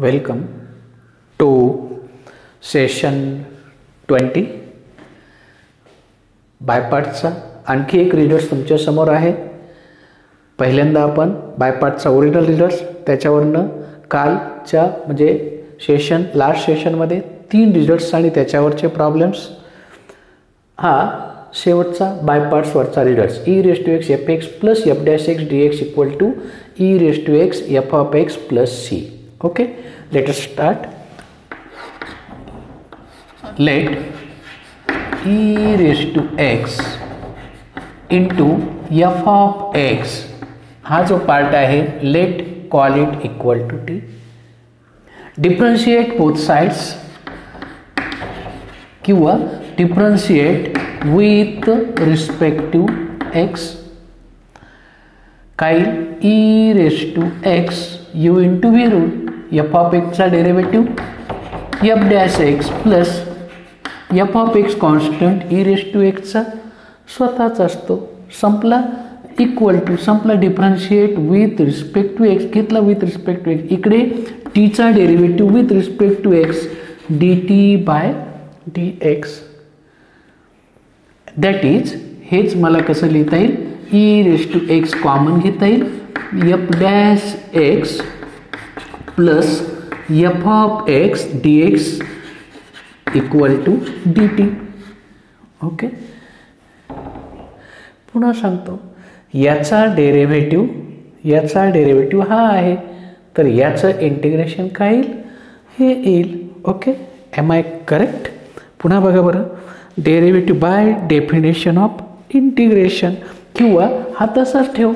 Welcome to session 20 बायपार्टचा आणखी एक readers तुमच्या समोर आहे. पहिल्यांदा आपण बायपार्टचा ओरिजिनल रीडर्स त्याच्यावरनं कालच्या म्हणजे लास्ट सेशनमध्ये 3 रीडर्स आणि त्याच्यावरचे प्रॉब्लेम्स हा शेवटचा बायपार्ट्सवरचा रीडर्स e⁻x fx plus f'(x dx equal to e⁻x f(x plus c). Okay, let us start. Let e⁻x into f(x) हा जो पार्ट आहे let call it equal to t. Differentiate both sides किंवा differentiate with respect to x. काय e⁻x u into v rule f(x) चा derivative f'(x) plus f(x) constant e⁻x चा स्वतःच असतो. संपला. इक्वल टू संपला. Differentiate with respect to x घेतला with respect to x. इकडे t चा derivative with respect to x dt by dx. That is हेच मला कसं लिहिता येईल e⁻x कॉमन घेता येईल f'(x) plus f(x) dx equal to dt. Okay, पुन्हा सांगतो. याचा डेरिव्हेटिव्ह हा आहे तर याचं इंटिग्रेशन काय येईल हे येईल. Okay, am I correct. पुन्हा बघा बरं. Derivative by definition of integration किंवा हा तसाच ठेव,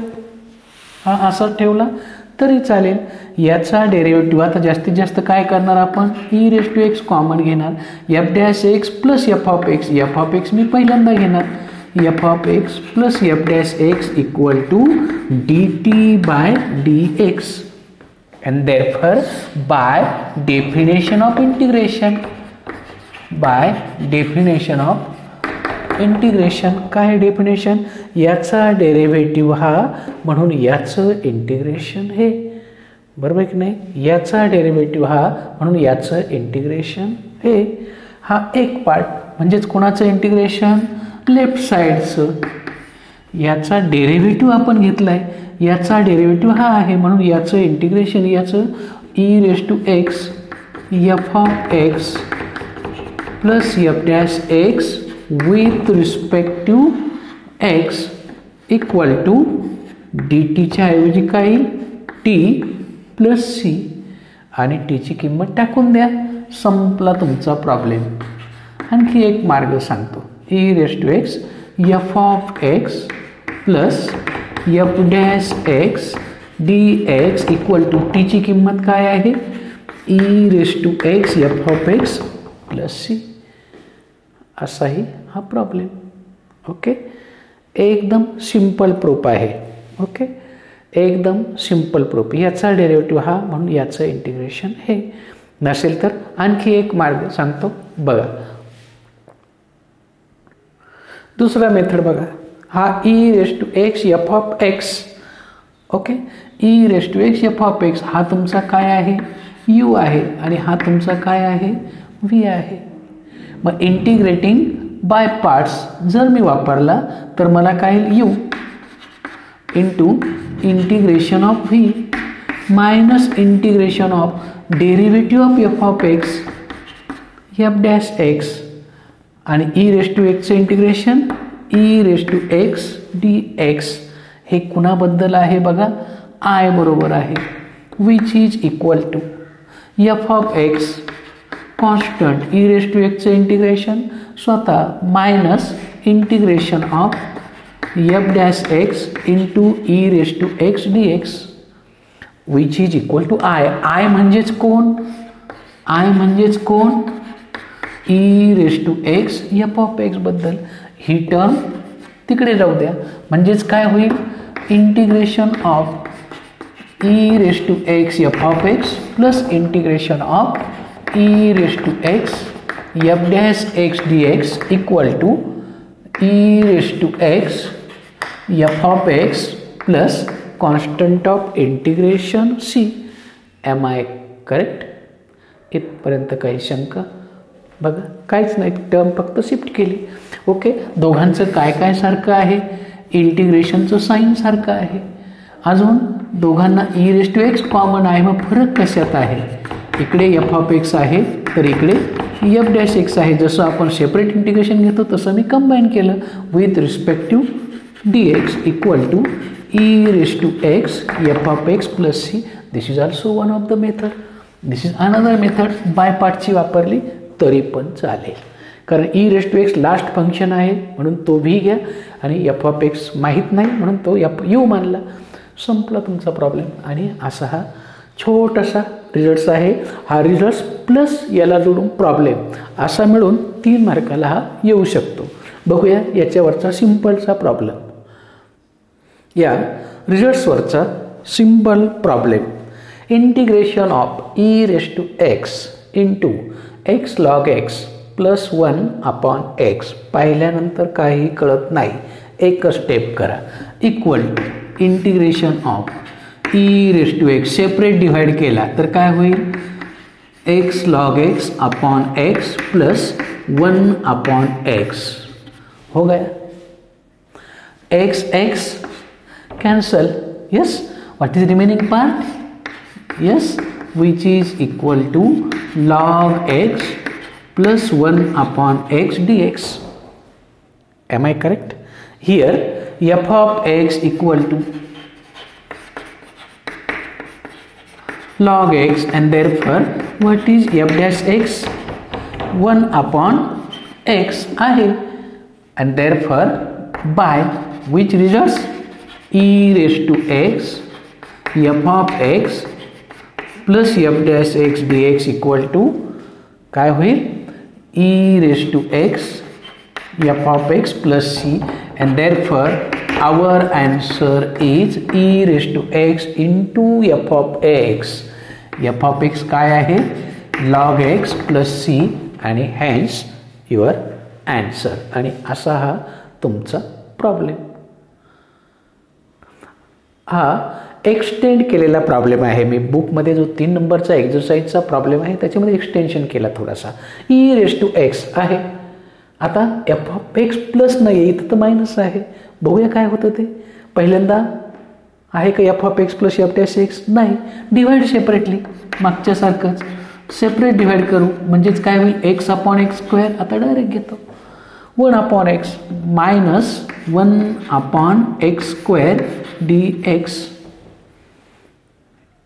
हा असाच ठेवला तरी चालेल. याचा डेरिव्हेटिव्ह आता जास्तीत जास्त काय करणार आपण e⁻x कॉमन घेणार f'(x) प्लस f(x) मी पहिल्यांदा घेणार f(x) plus f'(x) equal to dt by dx and therefore by definition of integration काय डेफिनेशन याचा डेरिव्हेटिव्ह हा म्हणून याचं इंटिग्रेशन हे बरोबर की नाही. याचा डेरिव्हेटिव्ह हा म्हणून याचं इंटिग्रेशन हे. हा एक पार्ट म्हणजेच कोणाचं इंटिग्रेशन लेफ्ट साईडचं. याचा डेरिव्हेटिव्ह आपण घेतलाय याचा डेरिव्हेटिव्ह हा आहे म्हणून याचं इंटिग्रेशन याचं e⁻x f(x) plus f'(x) with respect to x equal to dt च्या ऐवजी काय येईल t प्लस c आणि t ची किंमत टाकून द्या. संपला तुमचा प्रॉब्लेम. आणखी एक मार्ग सांगतो. e⁻x f(x) plus f'(x) dx equal to t ची किंमत काय आहे e⁻x f(x) प्लस c. असाही हा प्रॉब्लेम. ओके, एकदम सिंपल प्रूफ आहे. ओके, एकदम सिंपल प्रूफ. याचा डेरिव्हेटिव्ह हा म्हणून याचं इंटिग्रेशन हे. नसेल तर आणखी एक मार्ग सांगतो बघा. दुसरा मेथड बघा. हा e⁻x f(x). Okay, e⁻x f(x) हा तुमचा काय आहे u आहे आणि हा तुमचा काय आहे v आहे. मग इंटिग्रेटिंग बाय पार्ट्स जर मी वापरला तर मला काय u into integration of v minus integration of derivative of f(x) f'(x) आणि e⁻x इंटिग्रेशन e⁻x dx. हे कुणाबद्दल आहे बघा I बरोबर आहे which is equal to f(x) constant e⁻x integration स्वतः minus integration of f'(x) into e⁻x dx which is equal to I म्हणजेच कोण e⁻x f(x) बद्दल. ही टर्म तिकडे जाऊ द्या म्हणजेच काय होईल integration of e⁻x f(x) plus integration of e⁻x f'(x) dx equal to e⁻x f(x) plus constant of integration c. Am I correct? इथपर्यंत काही शंका? बघा काहीच नाही, टर्म फक्त शिफ्ट केली. ओके, दोघांचं काय काय सारखं आहे? इंटिग्रेशनचं साईन सारखं आहे. अजून दोघांना e⁻x कॉमन आहे, मग फरक कशात आहे? इकडे f(x) आहे तर इकडे f'(x) आहे. जसं आपण सेपरेट इंटिग्रेशन घेतो तसं मी कंबाईन केलं. With respect to dx equal to e⁻x f(x) plus c. This is also one of the method. This is another method. By पार्टची वापरली तरी पण चालेल, कारण e⁻x लास्ट फंक्शन आहे म्हणून तो v घ्या आणि f(x) माहीत नाही म्हणून तो u मानला. संपला तुमचा प्रॉब्लेम. आणि असा हा छोटासा रिझल्ट आहे. हा रिझल्ट प्लस याला जोडून प्रॉब्लेम असा मिळून 3 मार्काला हा येऊ शकतो. बघूया याच्यावरचा सिंपलचा प्रॉब्लेम. या रिझल्ट्सवरचा simple problem. Integration of e⁻x into x log x plus 1/x. पाहिल्यानंतर काही कळत नाही, एकच स्टेप करा. Equal to integration of e⁻x separate divide केला तर काय होईल? x log x upon x plus 1/x. हो गया. x cancel. Yes. What is the remaining part? Yes, which is equal to log x plus 1/x dx. Am I correct? Here f(x) equal to log x and therefore what is f'(x)? 1/x आहे. And therefore by which results? e⁻x f(x) plus f'(x) dx equal to काय होईल? e⁻x f(x) plus c. And therefore our answer is e⁻x into f(x). f(x) काय आहे? log x plus c आणि hence your answer. आणि असा हा तुमचा problem. हा एक्सटेंड केलेला प्रॉब्लेम आहे. मी बुकमध्ये जो 3 नंबरचा एक्झरसाइजचा प्रॉब्लेम आहे त्याच्यामध्ये एक्सटेन्शन केला थोडासा. e⁻x आहे. आता f(x) प्लस नाही आहे, इथं तर मायनस आहे. बघूया काय होतं ते. पहिल्यांदा आहे का f(x प्लस f'(x)? नाही. डिवाइड सेपरेटली, मागच्यासारखंच सेपरेट डिवाइड करू म्हणजेच काय होईल? x/x². आता डायरेक्ट घेतो 1/x minus 1/x² dx.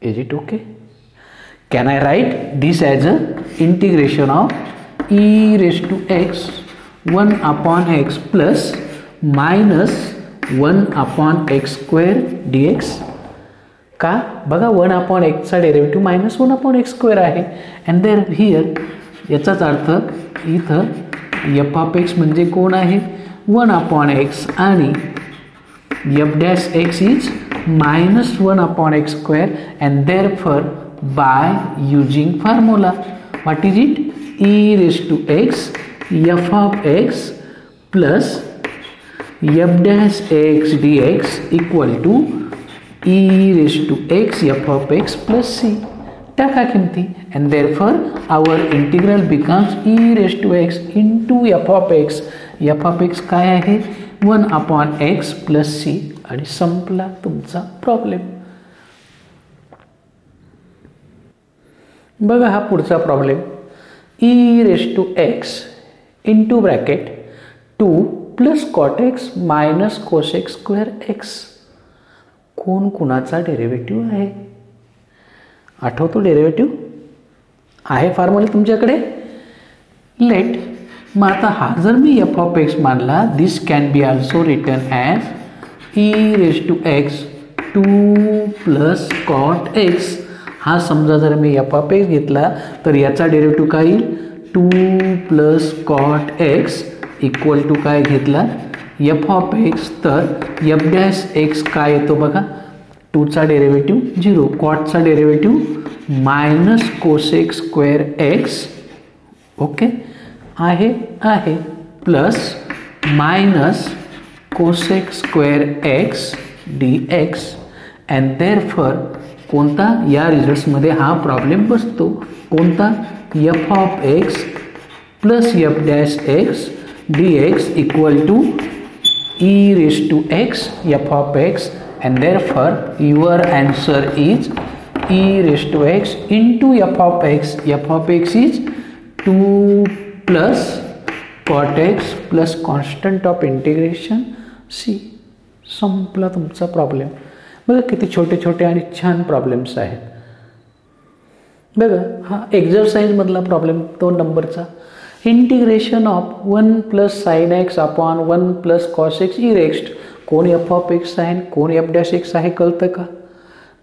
Is it okay? Can I write this as a integration of e⁻x 1/x plus minus 1/x² dx? का? बघा 1/x चा डेरिव्हेटिव्ह मायनस 1/x² आहे. अँड देअर हिअर याचाच अर्थ इथं f(x) म्हणजे कोण आहे? 1/x आणि f'(x) is minus 1/x². and therefore by using formula what is it? e⁻x f(x) plus f'(x) dx equal to e⁻x f(x) plus c. टाका किमती. and therefore our integral becomes e⁻x into f(x). f(x) काय आहे? 1/x plus c. आणि संपला तुमचा problem. बघा हा पुढचा problem. e⁻x into bracket 2 plus cot x minus cos(x²x). कोण कुणाचा डेरिव्हेटिव्ह आहे? आठवतो डेरिव्हेटिव्ह आहे फॉर्म्युला तुमच्याकडे. लेट. मग आता हा जर मी f(x) मानला, this can be also written as e⁻x 2 plus cot x. हा समजा जर मी f(x) घेतला तर याचा डेरिव्हेटिव्ह काय येईल? 2 plus cot x equal to काय घेतला? f(x). तर f'(x) काय येतो बघा? 2चा डेरिव्हेटिव्ह 0, cotचा डेरिव्हेटिव्ह मायनस cos(x²x). ओके आहे plus minus cos(x²x) dx. and therefore कोणता? या रिझल्ट्समध्ये हा प्रॉब्लेम बसतो. कोणता? F of x plus f dash x d x equal to e raise to x f of x, and therefore your answer is e raised to x into f of x. f of x is 2 plus cot x plus constant of integration c. संपला तुमचा problem. बघा किती छोटे छोटे आणि छान problems आहेत. बघा हा एक्झरसाइजमधला प्रॉब्लेम 2 नंबरचा. Integration of 1 plus sine x upon 1 plus cos x e रेक्स्ट. कोण एफ ऑफ एक्स आहे कोण एफ डॅश एक्स आहे कळतं का?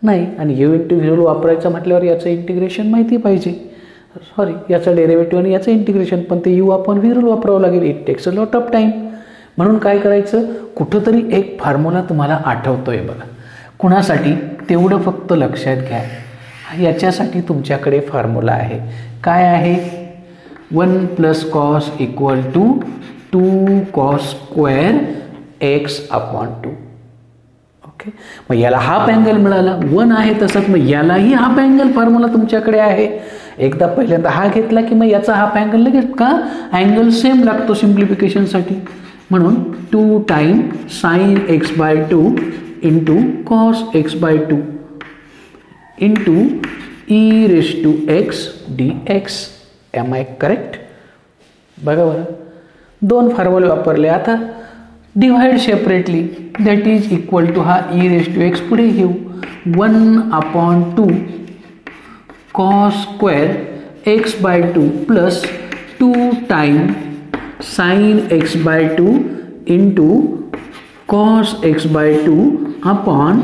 नाही. आणि यू इंटू व्ही रूल वापरायचं म्हटल्यावर याचं इंटिग्रेशन माहिती पाहिजे. सॉरी, याचं डेरिव्हेटिव्ह आणि याचं इंटिग्रेशन, पण ते यू अपॉन व्ही रूल वापरावं लागेल. It takes a lot of time. म्हणून काय करायचं, कुठंतरी एक फॉर्म्युला तुम्हाला आठवतोय बघा. कुणासाठी? तेवढं फक्त लक्षात घ्या. याच्यासाठी तुमच्याकडे फॉर्म्युला आहे. काय आहे? 1 plus cos equal to 2 cos square x upon 2. Okay, मग याला हाफ अँगल मिळाला. 1 आहे तसंच मग यालाही हाफ अँगल फॉर्म्युला तुमच्याकडे आहे. एकदा पहिल्यांदा हा घेतला की मग याचा हाफ अँगल लगेच का अँगल सेम लागतो सिम्प्लिफिकेशनसाठी. म्हणून 2 time sine x by 2 into cos x by 2 into e raise to x d x. Am I correct? बघा बरं, 2 फॉर्म्युले वापरले. आता divide separately, that is equal to हा ई रेस टू एक्स पुढे घेऊ. 1 upon 2 cos square x by 2 plus 2 time sine x by 2 into cos x by 2 upon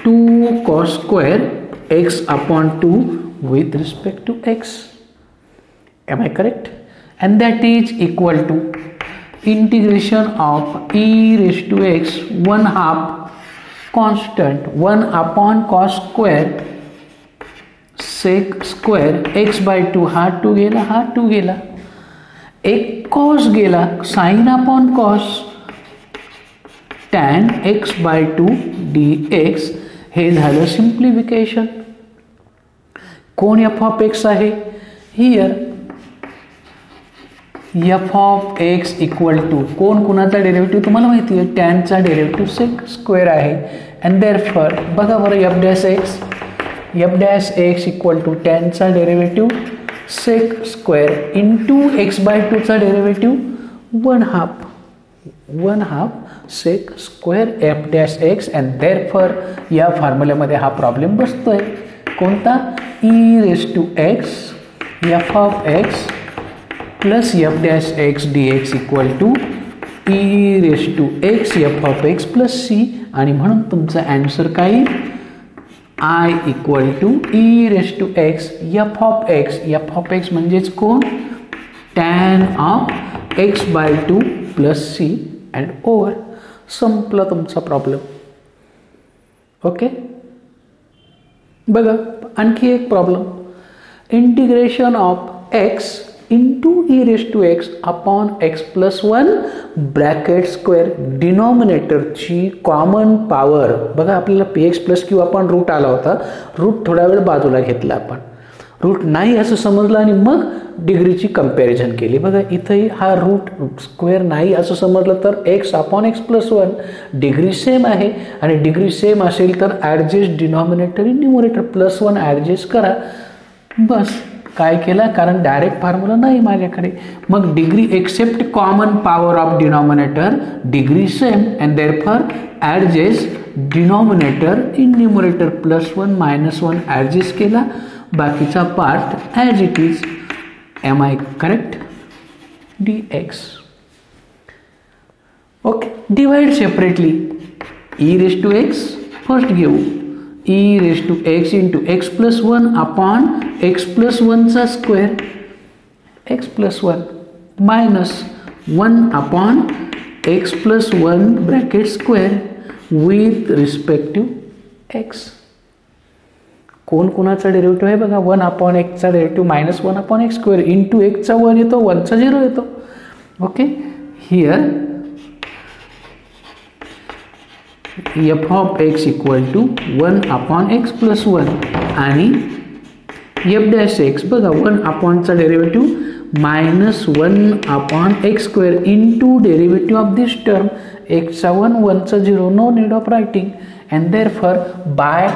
2 cos square x upon 2 with respect to x. Am I correct? And that is equal to integration of e raised to x 1/2 constant 1 upon cos square sec square x by 2. हा 2 गेला, हा 2 गेला, एक cos गेला, sin upon cos tan x by 2 dx. हे झालं simplification. कोण f of x आहे? Here f of x equal to कोण कुणाचा डेरिव्हेटिव्ह तुम्हाला माहिती आहे, टॅनचा डेरिव्हेटिव्ह सेक स्क्वेअर आहे. अँड देअरफॉर बघा बरं, f dash x equal to टॅनचा derivative sec square into x by 2चा derivative 1/2 sec square f dash x. And therefore या फॉर्म्युल्यामध्ये हा प्रॉब्लेम बसतोय. कोणता? E raise to x f of x plus f dash x d x equal to e raise to x f of x plus c. आणि म्हणून तुमचा answer काय? I equal to e raise to x f of x. F of x म्हणजेच कोण? Tan of x by 2 plus c and over. संपला तुमचा problem. Okay, बघा आणखी एक problem. Integration of x into e raise to x upon x plus 1 bracket square. डिनॉमिनेटरची common power बघा, आपल्याला पी एक्स प्लस क्यू आपण रूट आला होता, रूट थोडा वेळ बाजूला घेतला आपण, रूट नाही असं समजलं आणि मग डिग्रीची कंपॅरिझन केली. बघा इथंही हा रूट स्क्वेअर नाही असं समजलं तर x upon x plus 1 degree same आहे, आणि डिग्री सेम असेल तर adjust denominator in numerator plus 1 adjust करा. बस काय केलं, कारण डायरेक्ट फॉर्म्युला नाही माझ्याकडे. मग degree except common power of denominator, degree same, and therefore adjust denominator in numerator plus 1 minus 1 adjust केला. बाकीचा part as it is. Am I correct? D x. Okay, divide separately. E raise to x first घेऊ. E raise to x into x plus 1 upon x plus 1चा square x plus 1 minus 1 upon x plus 1 bracket square with respective x. कोण कोणाचा derivative आहे बघा, 1 upon एक्सचा derivative minus 1 upon x square into एक्सचा 1 येतो, 1चा 0 येतो. Okay, here f of x equal to 1/x+1 आणि एफ डॅश एक्स बघा 1/चा derivative -1/x² into derivative of this term एक्सचा 1 1चा 0 no need of writing and therefore by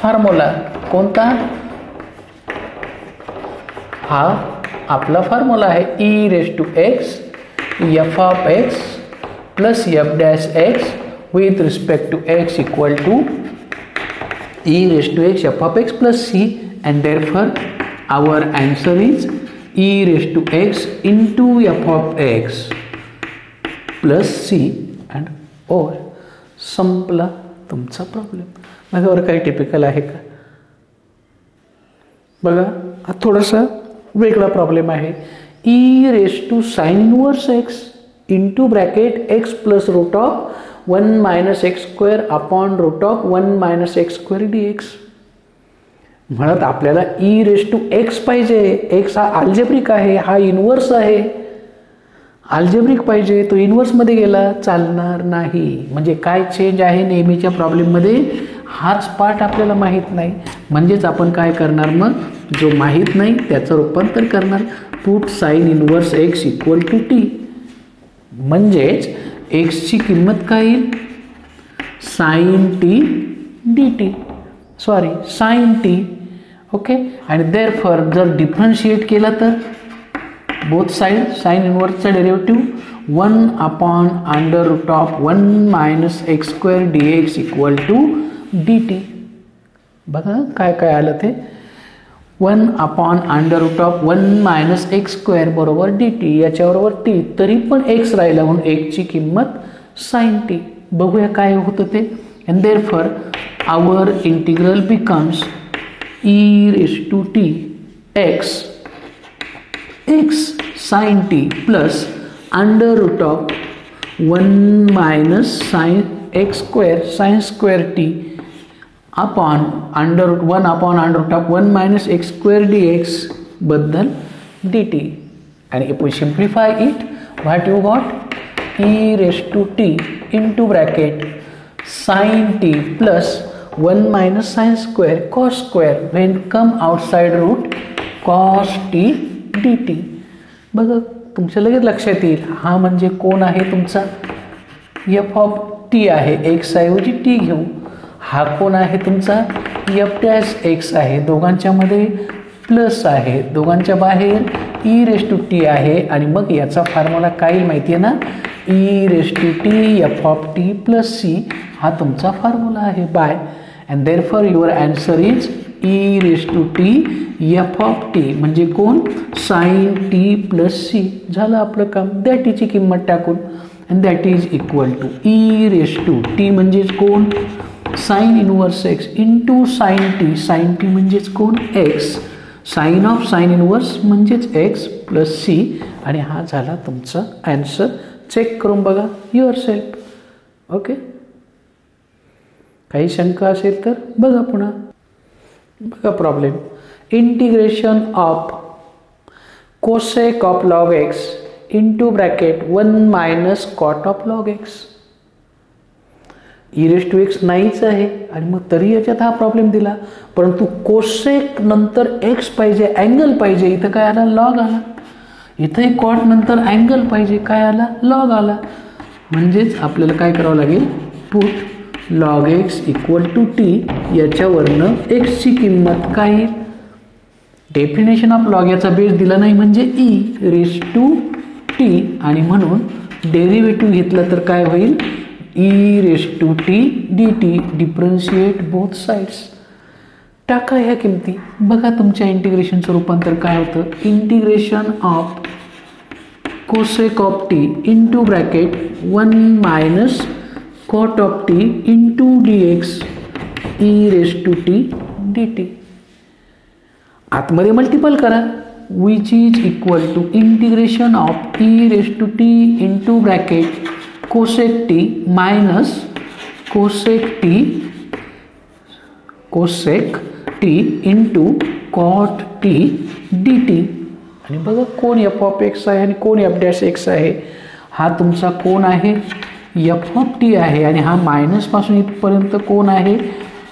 formula कोणता हा आपला फॉर्म्युला आहे e⁻x f of x plus f dash x with respect to x equal to e⁻x f of x plus c and therefore our answer is e⁻x into f of x plus c and or संपला तुमचा problem. माझ्यावर काही typical आहे का बघा. हा थोडासा वेगळा प्रॉब्लेम आहे. e⁻sin inverse x into bracket x plus root of 1 - x² upon root of 1 - x² dx. म्हणत आपल्याला e⁻x पाहिजे. x हा अल्जेब्रिक आहे, हा इन्व्हर्स आहे. अल्जेब्रिक पाहिजे, तो इन्व्हर्समध्ये गेला चालणार नाही. म्हणजे काय चेंज आहे नेहमीच्या प्रॉब्लेममध्ये हाच पार्ट आपल्याला माहीत नाही. म्हणजेच आपण काय करणार मग जो माहीत नाही त्याचं रूपांतर करणार. Put sine inverse x equal to t. म्हणजेच एक्सची किंमत काय येईल sine t dt sorry sine t. Okay आणि देअरफॉर जर डिफरन्शिएट केला तर बोथ साइड साइन इन्व्हर्सचा derivative 1/√1 - x² dx equal to dt. बघा काय काय आलं ते 1/√1 - x² बरोबर dt याच्याबरोबर t तरी पण x राहिला म्हणून x ची किंमत साइन टी. बघूया काय होतं ते. And therefore our integral becomes e⁻x sin t plus √1 - sin x² sin² t upon √1 - x² dx बद्दल dt. and if we simplify it what you got e⁻t into bracket sin t plus 1 - sin² cos² when come outside root cos t dt. बघा तुमच्या लगेच लक्षात येईल हा म्हणजे कोण आहे तुमचा एफ ऑफ टी आहे. एक्स ऐवजी टी घेऊ. हा कोण आहे तुमचा एफ डॅश एक्स आहे. दोघांच्या मध्ये प्लस आहे, दोघांच्या बाहेर e⁻t आहे. आणि मग याचा फॉर्म्युला काय माहिती आहे ना e⁻t f of t plus c हा तुमचा फॉर्म्युला आहे by. And therefore your answer is e⁻t f of t म्हणजे कोण साइन टी प्लस सी. झालं आपलं काम. द्या टीची किंमत टाकून and that is equal to e⁻t म्हणजेच कोण sine inverse x into sine t. Sine t म्हणजेच कोण x. Sine of sine inverse म्हणजेच एक्स प्लस सी. आणि हा झाला तुमचा आन्सर. चेक करून बघा युअर सेल्फ. ओके काही शंका असेल तर बघा पुन्हा. बघा problem. Integration of cosec of log x into bracket 1 - cot of log x. e⁻x नाहीच आहे आणि मग तरी याच्यात हा प्रॉब्लेम दिला. परंतु कोसेक नंतर एक्स पाहिजे, अँगल पाहिजे. इथं काय आला लॉग आला. इथंही कॉट नंतर अँगल पाहिजे, काय आला लॉग आला. म्हणजेच आपल्याला काय करावं लागेल put log x equal to t याच्यावरनं एक्सची किंमत काय येईल. डेफिनेशन ऑफ लॉग याचा बेस दिला नाही म्हणजे e⁻t आणि म्हणून डेरिव्हेटिव्ह घेतलं तर काय होईल e⁻t dt. Differentiate both sides. टाका ह्या किमती. बघा तुमच्या इंटिग्रेशनचं रूपांतर काय होतं. Integration of cosec of T into bracket 1 - cot of t into dx e⁻t dt. आतमध्ये मल्टिपल करा which is equal to integration of e⁻t into bracket cosec t minus cosec t into cot t dt. आणि बघा कोण f of x आहे आणि कोण F dash x आहे. हा तुमचा कोण आहे एफ ऑफ टी आहे आणि हा मायनसपासून इथपर्यंत कोण आहे,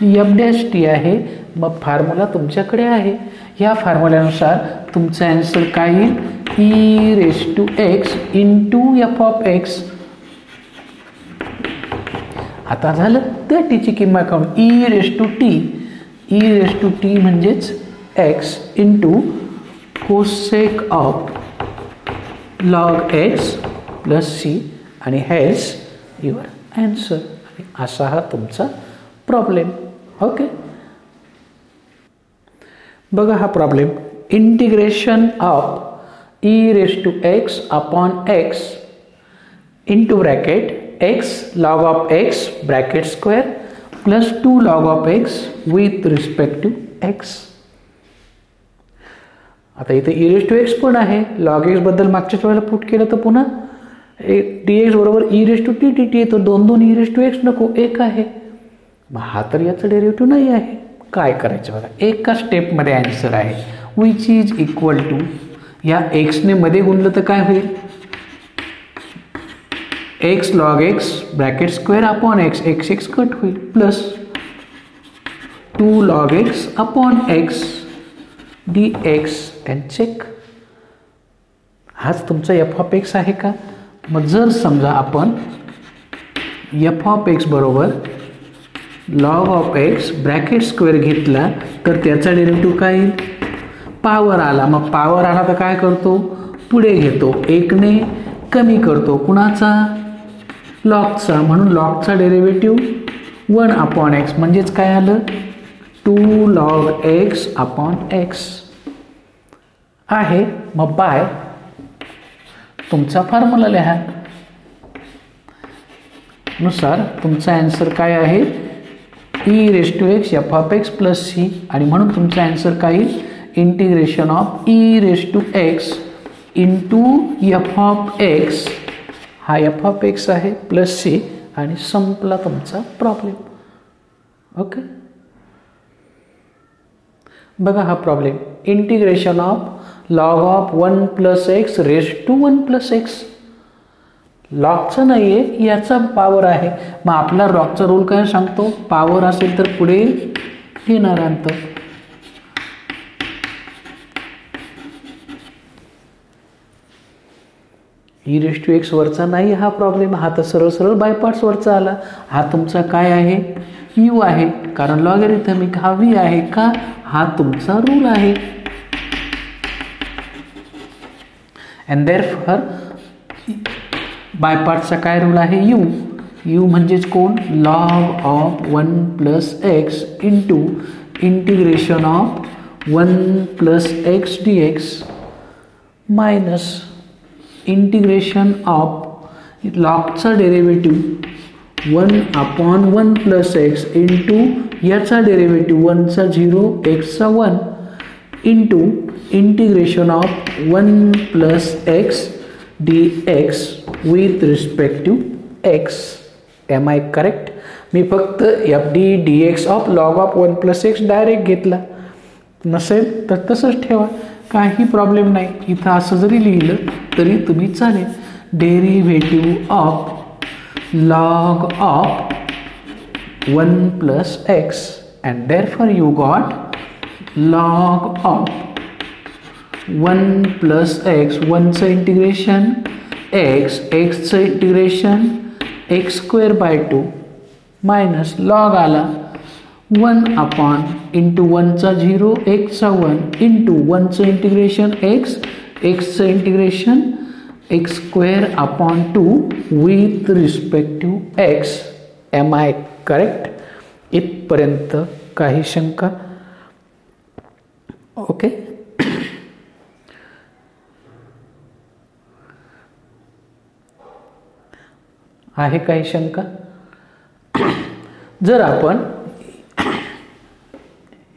एफ डॅश टी आहे. मग फॉर्म्युला तुमच्याकडे आहे. ह्या फॉर्म्युल्यानुसार तुमचा ॲन्सर काय येईल, e raise to x into f of x. आता झालं त्या टीची किंमत काढून, e raise to t, e raise to t म्हणजेच x into cosec of log x plus c आणि हेल्स युअर ॲन्सर. आणि असा हा तुमचा प्रॉब्लेम. ओके, बघा हा problem. Integration of e raise to x upon x into bracket x log of x bracket square plus 2 log of x with respect to x. आता इथे e raised to x पण आहे. log x बद्दल मागच्याच वेळेला put केलं तर पुन्हा dx बरोबर e raised to t dt येतो. दोन e raised to x नको, एक आहे. मग हा तर याचा डेरिव्हेटिव्ह नाही आहे. काय करायचं बघा, एका स्टेपमध्ये ॲन्सर आहे. विच इज इक्वल टू, या एक्सने मध्ये गुणलं तर काय होईल, x log x bracket square upon x, x x cut होईल, plus 2 log x upon x d x and check. हाच तुमचा एफ ऑफ एक्स आहे का. मग जर समजा आपण एफ ऑफ एक्स बरोबर log of x bracket square घेतला तर त्याचा डेरिव्हेटिव्ह काय येईल, पॉवर आला. मग पॉवर आला तर काय करतो, पुढे घेतो, एकने कमी करतो, कुणाचा, लॉगचा. म्हणून लॉगचा डेरिव्हेटिव्ह 1 अपॉन एक्स म्हणजेच काय आलं, 2 लॉग एक्स अपॉन एक्स आहे. मग बाय तुमचा फॉर्म्युला लिहा. नुसार तुमचा ॲन्सर काय आहे, e raise to x f of x plus c. आणि म्हणून तुमचा ॲन्सर काय येईल, integration of e raise to x into f of x, हा एफ ऑफ एक्स आहे, प्लस सी. आणि संपला तुमचा प्रॉब्लेम. ओके, बघा हा problem. Integration of log of 1 plus x raise to 1 plus x. लॉगचा नाही आहे, याचा पॉवर आहे. मग आपला लॉगचा रूल काय सांगतो, पॉवर असेल तर पुढे घेणार अंत. ई रेस टू एक्स वरचा नाही हा प्रॉब्लेम, हा तर सरळ सरळ बाय पार्ट्स वरचा आला. हा तुमचा काय आहे, यू आहे, कारण लॉगॅरिथमिक हा व्ही आहे का, हा तुमचा रूल आहे. अँड देअरफॉर बाय पार्ट्सचा काय रूल आहे, यू. यू म्हणजेच कोण, log of 1 plus x into integration of 1 plus x d x minus integration of लॉगचा derivative 1 upon 1 plus x into याचा डेरिव्हेटिव्ह 1चा 0 एक्सचा 1 into integration of 1 plus x d x with respect to x. Am I correct. मी फक्त f d d x of log of 1 plus x direct घेतला. नसेल तर तसंच ठेवा, काही प्रॉब्लेम नाही. इथं असं जरी लिहिलं तरी तुम्ही चालेल. Derivative of log of 1 plus x and therefore you got log of 1 plus x, 1चं इंटिग्रेशन एक्स, एक्सचं integration x square by 2 minus log आला 1 अपॉन इंटू 1चा 0 एक्सचा 1 इंटू 1चं इंटिग्रेशन एक्स, एक्सचं integration x square upon 2 with respect to x. Am I correct. इथपर्यंत काही शंका. ओके, आहे काही शंका. जर आपण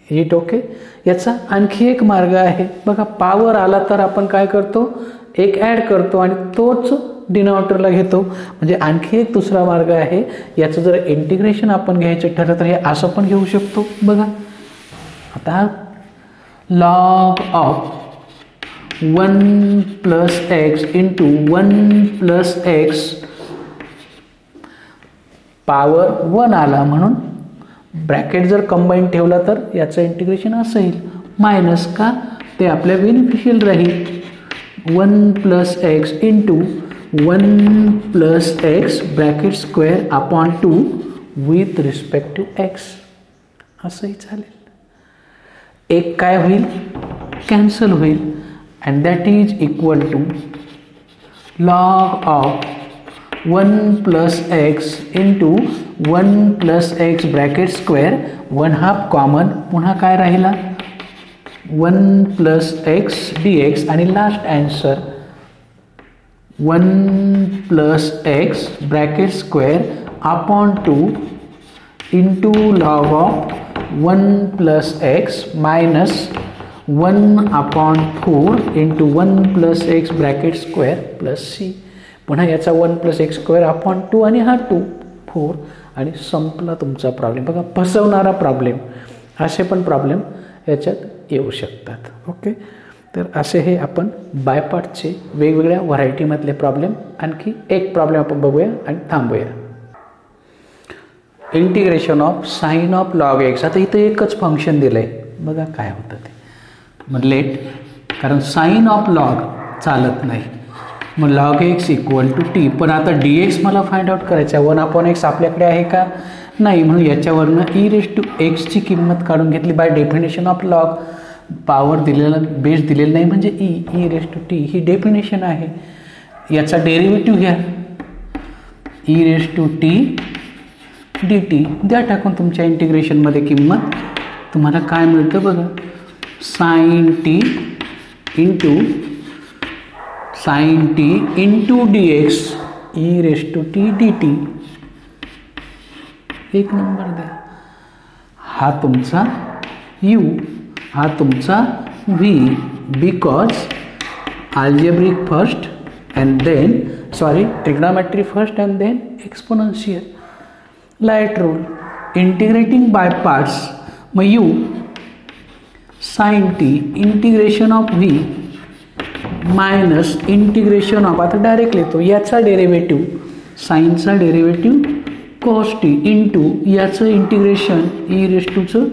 इट ओके, याचा आणखी एक मार्ग आहे बघा. पॉवर आला तर आपण काय करतो, एक ॲड करतो आणि तोच डिनॉमिनेटरला घेतो. म्हणजे आणखी एक दुसरा मार्ग आहे. याचं जर इंटिग्रेशन आपण घ्यायचं ठरलं तर हे असं पण घेऊ शकतो बघा. आता log of 1 plus x into 1 plus x power 1 आला म्हणून ब्रॅकेट जर कंबाईन ठेवला तर याचं इंटिग्रेशन असं येईल मायनस का ते आपल्या बेनिफिशियल राहील 1 + x into 1 + x bracket square upon 2 with respect to x असंही चालेल. एक काय होईल कॅन्सल होईल and that is equal to log of 1 + x into 1 + x bracket square 1/2 common पुन्हा काय राहिला 1 + x dx आणि last answer 1 + x bracket square upon 2 into log of 1 + x minus 1/4 into 1 + x bracket square plus c पुन्हा याचा 1 + x square upon 2 आणि हा 2 4 आणि संपला तुमचा प्रॉब्लेम. बघा फसवणारा प्रॉब्लेम असे पण प्रॉब्लेम याच्यात येऊ शकतात. ओके तर असे हे आपण बायपार्टचे वेगवेगळ्या व्हरायटीमधले प्रॉब्लेम आणखी एक प्रॉब्लेम आपण बघूया आणि थांबूया. Integration of sign of log x. आता इथं एकच फंक्शन दिलं आहे बघा काय होतं ते मग लेट कारण साइन ऑफ लॉग चालत नाही मग log x equal to t पण आता डी एक्स मला फाइंड आउट करायचं आहे 1/x आपल्याकडे आहे का नाही म्हणून याच्यावरनं e⁻x ची किंमत काढून घेतली bye definition of log. Power दिलेला बेस दिलेला नाही म्हणजे e⁻t ही डेफिनेशन आहे. याचा डेरिव्हेटिव्ह घ्या e⁻t dt द्या टाकून तुमच्या इंटिग्रेशनमध्ये किंमत तुम्हाला काय मिळतं बघा sin t इंटू dx e⁻t dt एक नंबर द्या. हा तुमचा u हा तुमचा v because algebraic first and then trigonometry first and then exponential. LIATE rule integrating by parts मग u sin t integration of v minus integration of आता direct लिहितो याचा डेरिव्हेटिव्ह साईनचा डेरिव्हेटिव्ह कॉस टी इंटू याचं integration e⁻चं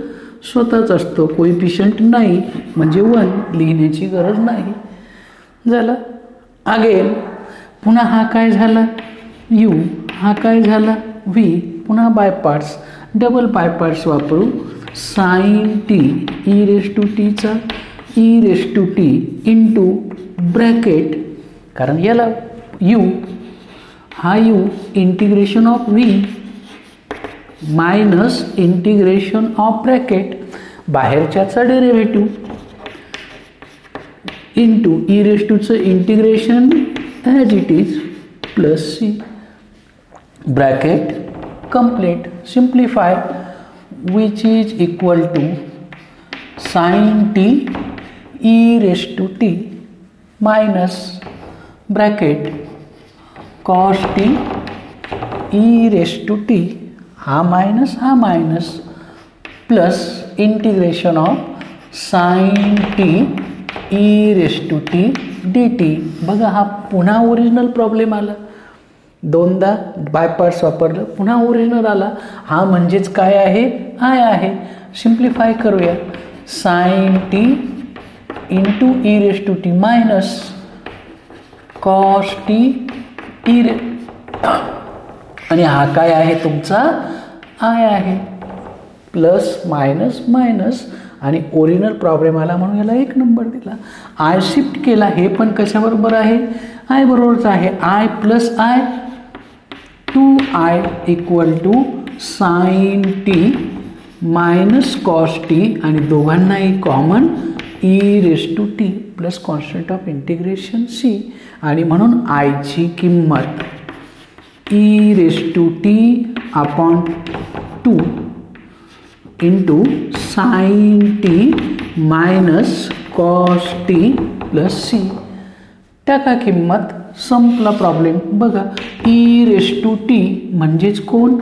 स्वतःच असतं coefficient नाही म्हणजे 1 लिहिण्याची गरज नाही. झालं अगेन पुन्हा हा काय झाला u हा काय झाला v पुन्हा by parts double by parts वापरू साइन टी e⁻tचा e⁻t इंटू ब्रॅकेट कारण याला u हा u integration of v minus integration of bracket बाहेरच्याचा डेरिव्हेटिव्ह इंटू e⁻चं integration as it is plus c bracket complete simplify which is equal to sine t e⁻t minus bracket cos t e⁻t हा minus plus integration of sine t e⁻t dt. बघा हा पुन्हा original problem आला दोनदा by parts वापरलं पुन्हा original आला. हा म्हणजेच काय आहे आय आहे. सिम्प्लिफाय करूया sine t into e⁻t minus cos t आणि हा काय आहे तुमचा आय आहे प्लस मायनस आणि ओरिजिनल प्रॉब्लेम आला म्हणून याला एक नंबर दिला. आय शिफ्ट केला हे पण कशाबरोबर आहे आय बरोबरच आहे I plus I 2i equal to sine t minus cos t आणि दोघांनाही common e⁻t plus constant of integration c आणि म्हणून आयची किंमत e⁻t upon 2 into sine t minus cos t plus c. टाका किंमत संपला प्रॉब्लेम. बघा e⁻t म्हणजेच कोण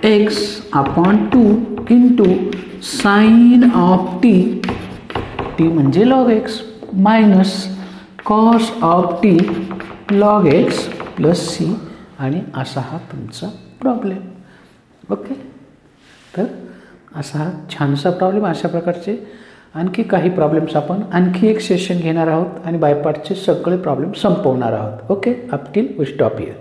x upon 2 into sign of t म्हणजे log x minus cos of t log x plus c आणि असा हा तुमचा प्रॉब्लेम. ओके, तर असा हा छानसा प्रॉब्लेम. अशा प्रकारचे आणखी काही प्रॉब्लेम्स आपण आणखी एक सेशन घेणार आहोत आणि बायपार्टचे सगळे प्रॉब्लेम संपवणार आहोत. Okay, up till we stop here.